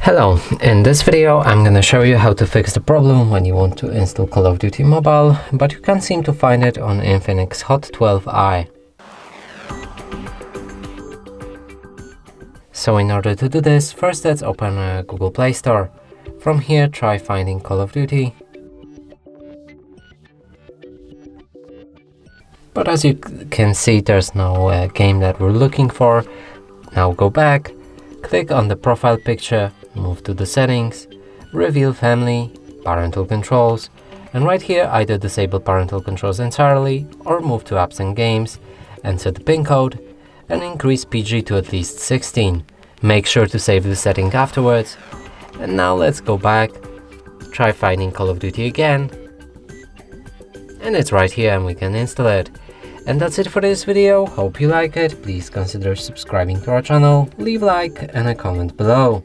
Hello, in this video I'm gonna show you how to fix the problem when you want to install Call of Duty Mobile, but you can't seem to find it on INFINIX Hot 12i. So in order to do this, first let's open a Google Play Store. From here try finding Call of Duty. But as you can see, there's no game that we're looking for. Now go back, click on the profile picture, move to the settings, reveal family, parental controls, and right here either disable parental controls entirely or move to apps and games, enter the PIN code and increase PG to at least 16. Make sure to save the setting afterwards. And now let's go back, try finding Call of Duty again, and it's right here and we can install it. And that's it for this video. Hope you like it. Please consider subscribing to our channel, leave a like and a comment below.